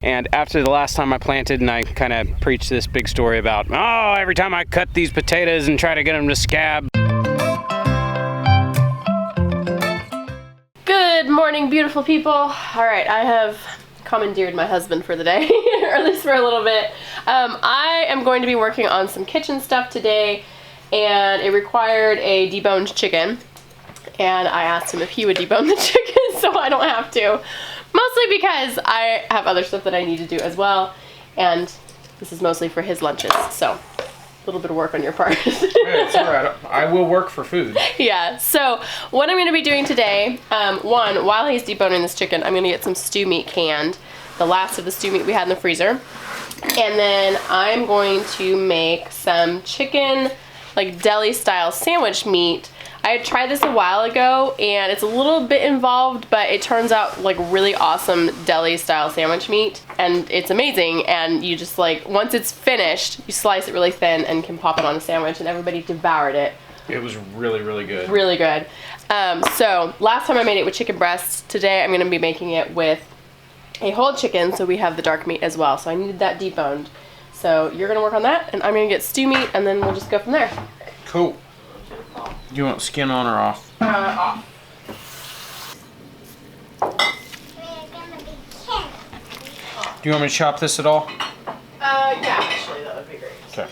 And after the last time I planted and I kind of preached this big story about, oh, every time I cut these potatoes and try to get them to scab. Good morning, beautiful people. All right, I have commandeered my husband for the day, or at least for a little bit. I am going to be working on some kitchen stuff today, and it required a deboned chicken. And I asked him if he would debone the chicken so I don't have to. Mostly because I have other stuff that I need to do as well, and this is mostly for his lunches, so a little bit of work on your part. Hey, it's all right. I will work for food. Yeah, so what I'm going to be doing today, one, while he's deboning this chicken, I'm going to get some stew meat canned, the last of the stew meat we had in the freezer, and then I'm going to make some chicken, like deli style sandwich meat. I had tried this a while ago, and it's a little bit involved, but it turns out like really awesome deli style sandwich meat, and it's amazing. And you just like, once it's finished, you slice it really thin and can pop it on a sandwich, and everybody devoured it. It was really, really good. Really good. So last time I made it with chicken breasts. Today I'm going to be making it with a whole chicken, so we have the dark meat as well. So I needed that deboned. So you're going to work on that, and I'm going to get stew meat, and then we'll just go from there. Cool. Do you want skin on or off? Off. Do you want me to chop this at all? Yeah, actually, that would be great. Okay.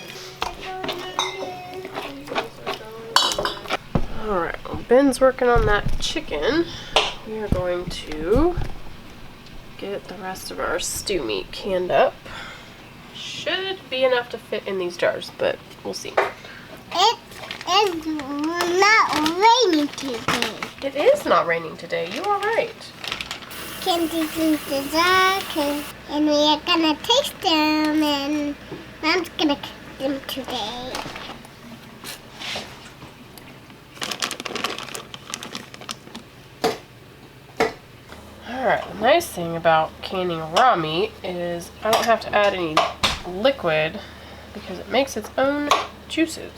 Alright, well, Ben's working on that chicken. We are going to get the rest of our stew meat canned up. Should be enough to fit in these jars, but we'll see. It's not raining today. It is not raining today. You are right. Can do the dark and we are gonna taste them, and Mom's gonna cook them today. Alright, the nice thing about canning raw meat is I don't have to add any liquid because it makes its own juices.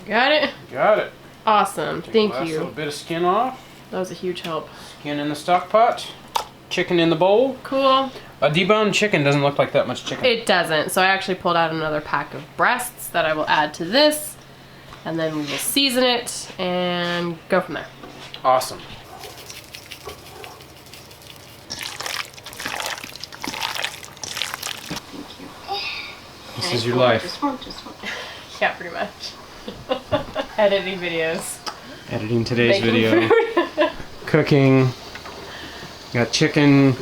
Got it? Got it. Awesome. Thank Last you. little bit of skin off. That was a huge help. Skin in the stock pot. Chicken in the bowl. Cool. A deboned chicken doesn't look like that much chicken. It doesn't. So I actually pulled out another pack of breasts that I will add to this. And then we will season it and go from there. Awesome. This is your life. Just one. Yeah, pretty much. Editing videos. Editing today's Making video. food. Cooking. Got chicken,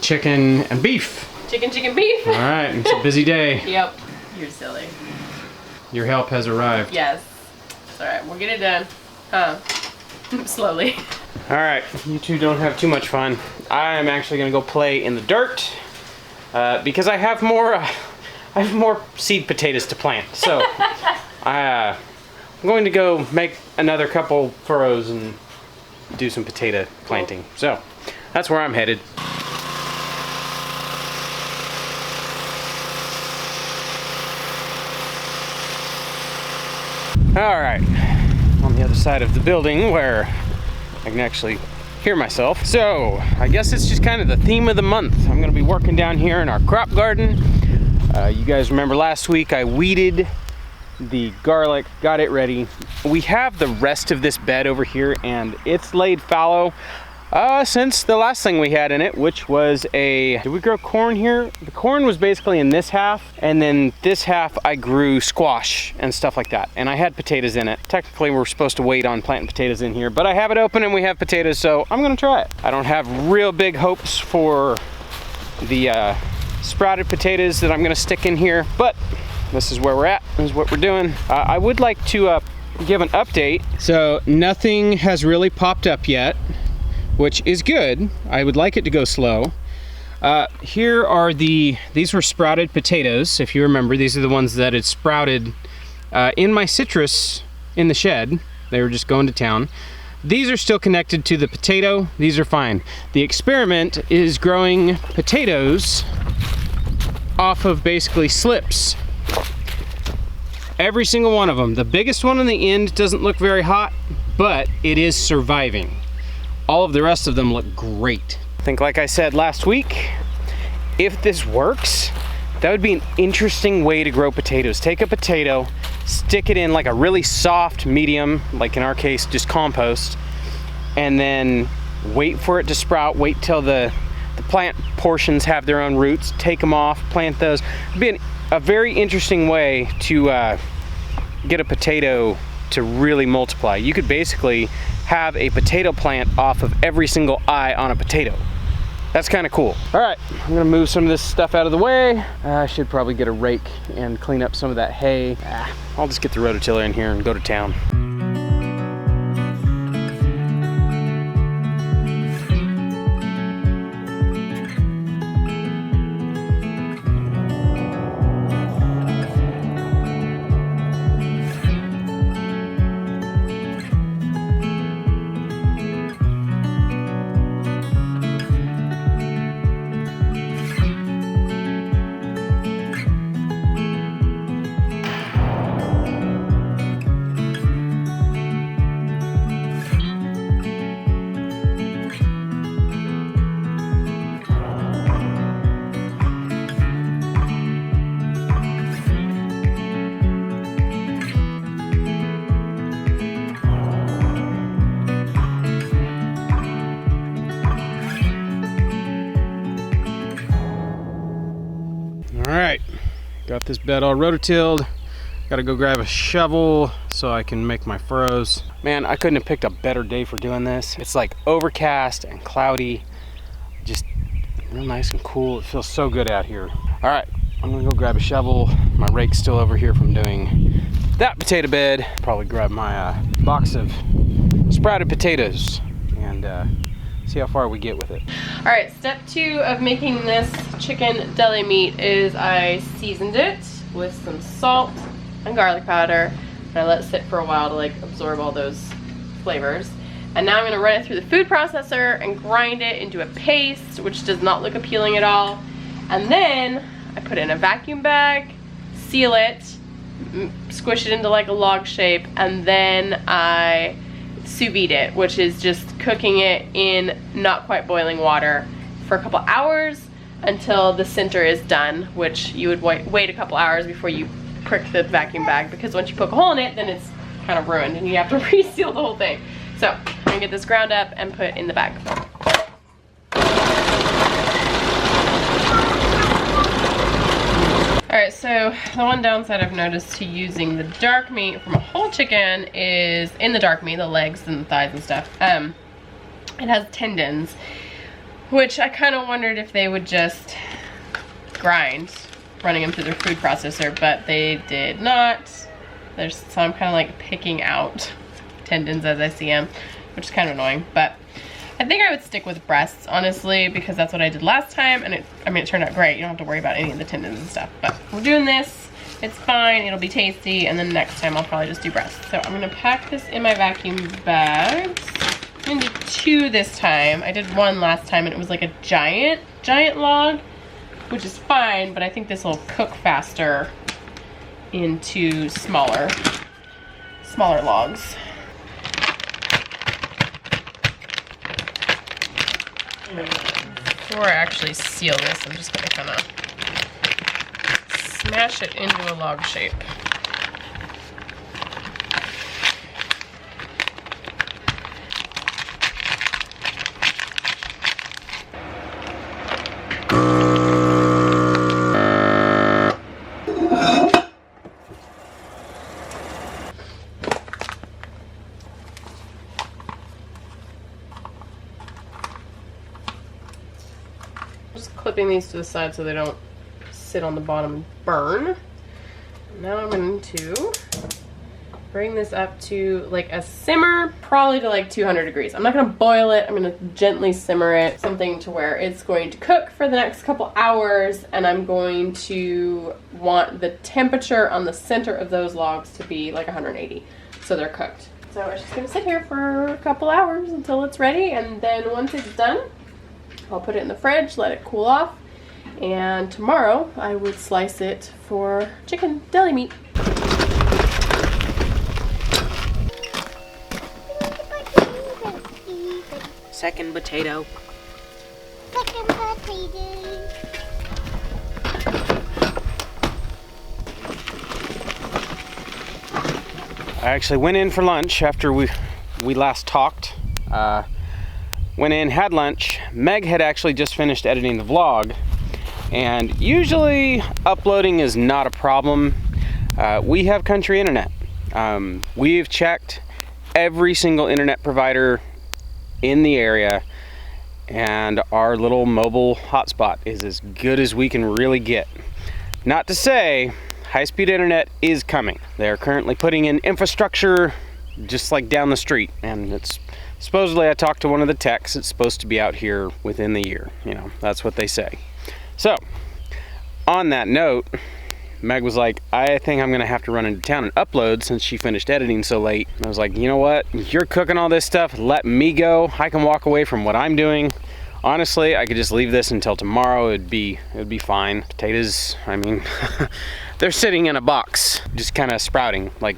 and beef. Chicken, beef. All right, it's a busy day. Yep. You're silly. Your help has arrived. Yes. It's alright. We'll get it done. Slowly. All right, you two don't have too much fun. I'm actually gonna go play in the dirt because I have more seed potatoes to plant. So I'm going to go make another couple furrows and do some potato planting. So that's where I'm headed. All right, on the other side of the building where I can actually hear myself. So I guess it's just kind of the theme of the month. I'm gonna be working down here in our crop garden. You guys remember last week I weeded the garlic, got it ready. We have the rest of this bed over here, and it's laid fallow since the last thing we had in it, which was did we grow corn here? The corn was basically in this half, and then this half I grew squash and stuff like that, and I had potatoes in it. Technically we're supposed to wait on planting potatoes in here, but I have it open and we have potatoes, so I'm gonna try it. I don't have real big hopes for the sprouted potatoes that I'm gonna stick in here, but this is where we're at. This is what we're doing. I would like to give an update. So nothing has really popped up yet, which is good. I would like it to go slow. Here are these were sprouted potatoes. If you remember, these are the ones that had sprouted In my citrus in the shed, they were just going to town. These are still connected to the potato. These are fine. The experiment is growing potatoes off of basically slips. Every single one of them. The biggest one on the end doesn't look very hot, but it is surviving. All of the rest of them look great. I think, like I said last week, if this works, that would be an interesting way to grow potatoes. Take a potato, stick it in like a really soft medium, like in our case, just compost, and then wait for it to sprout, wait till the plant portions have their own roots, take them off, plant those. It'd be a very interesting way to get a potato to really multiply. You could basically have a potato plant off of every single eye on a potato. That's kind of cool. All right, I'm gonna move some of this stuff out of the way. I should probably get a rake and clean up some of that hay. I'll just get the rototiller in here and go to town. Alright, got this bed all rototilled. Gotta go grab a shovel so I can make my furrows. Man, I couldn't have picked a better day for doing this. It's like overcast and cloudy. Just real nice and cool. It feels so good out here. Alright, I'm gonna go grab a shovel. My rake's still over here from doing that potato bed. Probably grab my box of sprouted potatoes and see how far we get with it. All right, step 2 of making this chicken deli meat is I seasoned it with some salt and garlic powder, and I let it sit for a while to like absorb all those flavors. And now I'm gonna run it through the food processor and grind it into a paste, which does not look appealing at all. And then I put it in a vacuum bag, seal it, squish it into like a log shape, and then I sous-vide it, which is just cooking it in not quite boiling water for a couple hours until the center is done, which you would wait a couple hours before you prick the vacuum bag, because once you poke a hole in it, then it's kind of ruined and you have to reseal the whole thing. So I'm gonna get this ground up and put in the bag. Alright, so the one downside I've noticed to using the dark meat from a whole chicken is, in the dark meat, the legs and the thighs and stuff, it has tendons, which I kind of wondered if they would just grind, running them through their food processor, but they did not. So I'm kind of like picking out tendons as I see them, which is kind of annoying, but I think I would stick with breasts, honestly, because that's what I did last time, and it turned out great. You don't have to worry about any of the tendons and stuff, but we're doing this. It's fine, it'll be tasty, and then next time I'll probably just do breasts. So I'm gonna pack this in my vacuum bags. I'm gonna do 2 this time. I did 1 last time, and it was like a giant log, which is fine, but I think this will cook faster into smaller logs. Before I actually seal this, I'm just gonna kind of smash it into a log shape. Just clipping these to the side so they don't sit on the bottom and burn. Now I'm going to bring this up to like a simmer, probably to like 200 degrees. I'm not gonna boil it, I'm gonna gently simmer it, something to where it's going to cook for the next couple hours, and I'm going to want the temperature on the center of those logs to be like 180, so they're cooked. So it's just gonna sit here for a couple hours until it's ready, and then once it's done, I'll put it in the fridge, let it cool off, and tomorrow I would slice it for chicken deli meat. Second potato. Second potato. I actually went in for lunch after we last talked. Went in, had lunch. Meg had actually just finished editing the vlog, and usually uploading is not a problem. We have country internet. We've checked every single internet provider in the area, and our little mobile hotspot is as good as we can really get. Not to say high-speed internet is coming. They're currently putting in infrastructure just like down the street, and it's supposedly, I talked to one of the techs, it's supposed to be out here within the year. You know, that's what they say. So on that note, Meg was like, I think I'm gonna have to run into town and upload since she finished editing so late. And I was like, you know what? You're cooking all this stuff, let me go. I can walk away from what I'm doing. Honestly, I could just leave this until tomorrow. It'd be fine. Potatoes, I mean, they're sitting in a box, just kind of sprouting. Like,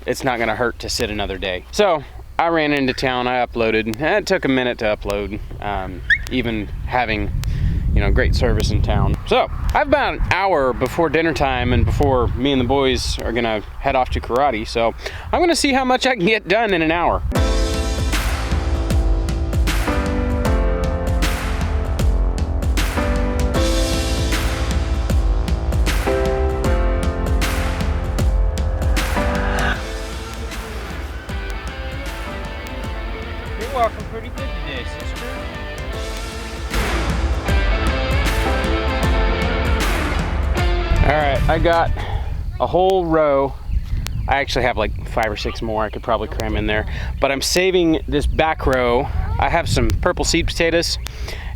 it's not gonna hurt to sit another day. So I ran into town, I uploaded. It took a minute to upload, even having, you know, great service in town. So I have about an hour before dinner time and before me and the boys are gonna head off to karate. So I'm gonna see how much I can get done in an hour. You're walking pretty good today, sister. All right, I got a whole row. I actually have like 5 or 6 more I could probably cram in there, but I'm saving this back row. I have some purple seed potatoes,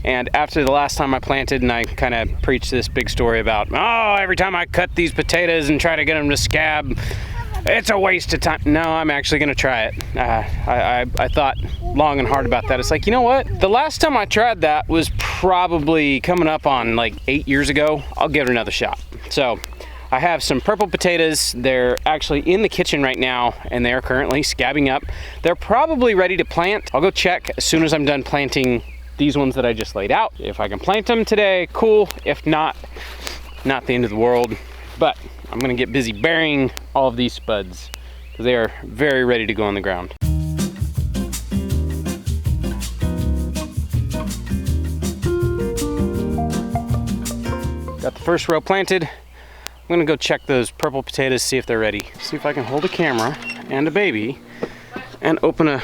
and after the last time I planted, and I kind of preached this big story about, oh, every time I cut these potatoes and try to get them to scab, it's a waste of time. No, I'm actually gonna try it. I thought long and hard about that. It's like, you know what? The last time I tried that was probably coming up on like 8 years ago. I'll give it another shot. So I have some purple potatoes. They're actually in the kitchen right now, and they're currently scabbing up. They're probably ready to plant. I'll go check as soon as I'm done planting these ones that I just laid out. If I can plant them today, cool. If not, not the end of the world. But I'm gonna get busy burying all of these spuds because they are very ready to go on the ground. Got the first row planted. I'm gonna go check those purple potatoes, see if they're ready. See if I can hold a camera and a baby and open a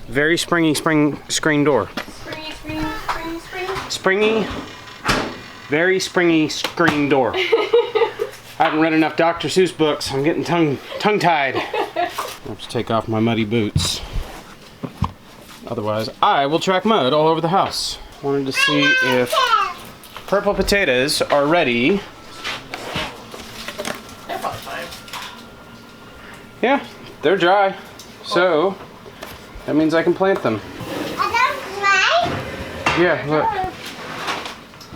very springy screen door. Springy, very springy screen door. I haven't read enough Dr. Seuss books. I'm getting tongue-tied. I have to take off my muddy boots. Otherwise, I will track mud all over the house. Wanted to see if purple potatoes are ready. They're probably fine. Yeah, they're dry. So, that means I can plant them. Are those dry? Yeah, look.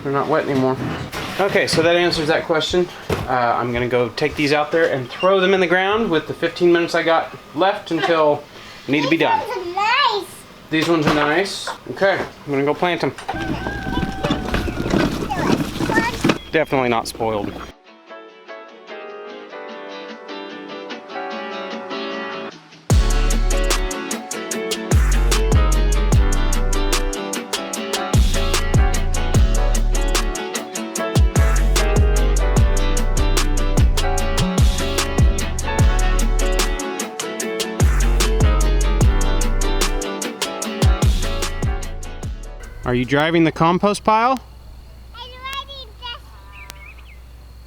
They're not wet anymore. Okay, so that answers that question. I'm gonna go take these out there and throw them in the ground with the 15 minutes I got left until I need to be done. These ones are nice. These ones are nice. Okay, I'm gonna go plant them. Definitely not spoiled. Are you driving the compost pile? I'm writing this.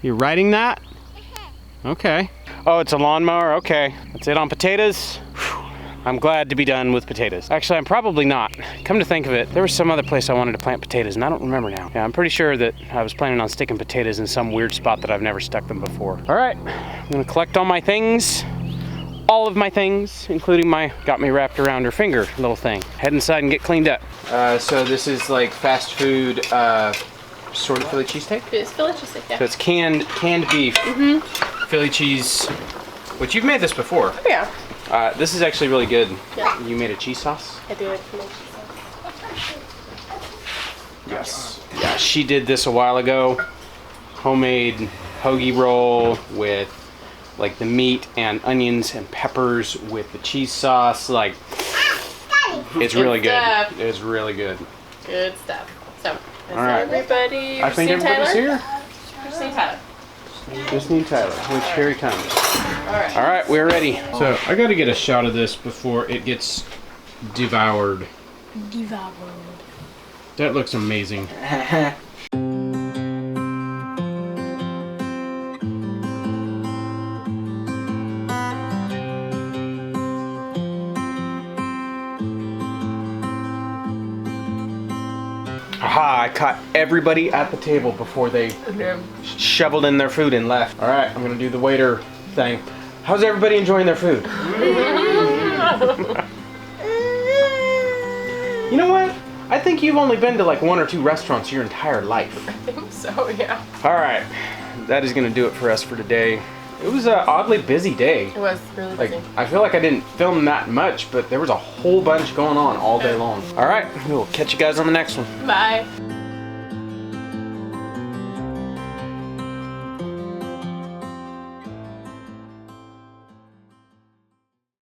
You're writing that? Okay. Oh, it's a lawnmower? Okay. That's it on potatoes? Whew. I'm glad to be done with potatoes. Actually, I'm probably not. Come to think of it, there was some other place I wanted to plant potatoes, and I don't remember now. Yeah, I'm pretty sure that I was planning on sticking potatoes in some weird spot that I've never stuck them before. All right, I'm gonna collect all my things. All of my things, including my got me wrapped around her finger little thing. Head inside and get cleaned up. So this is like fast food, sort of Philly cheesesteak? It's Philly cheesesteak, yeah. So it's canned beef, Philly cheese, which you've made this before. Oh, yeah. This is actually really good. Yeah. You made a cheese sauce? I do like Philly cheese sauce. Yes. Yeah, she did this a while ago. Homemade hoagie roll with like the meat and onions and peppers with the cheese sauce. Like, it's really good. stuff. It's really good. Good stuff. So, is All right. everybody? I think everybody's here. Just need Tyler. Just need Tyler, which here he comes. Alright. All right, we're ready. So I got to get a shot of this before it gets devoured. Devoured. That looks amazing. Aha, I caught everybody at the table before they shoveled in their food and left. All right, I'm gonna do the waiter thing. How's everybody enjoying their food? You know what? I think you've only been to like 1 or 2 restaurants your entire life. I think so, yeah. All right, that is gonna do it for us for today. It was an oddly busy day. It was really Like, busy. I feel like I didn't film that much, but there was a whole bunch going on all day long. All right, we'll catch you guys on the next one. Bye.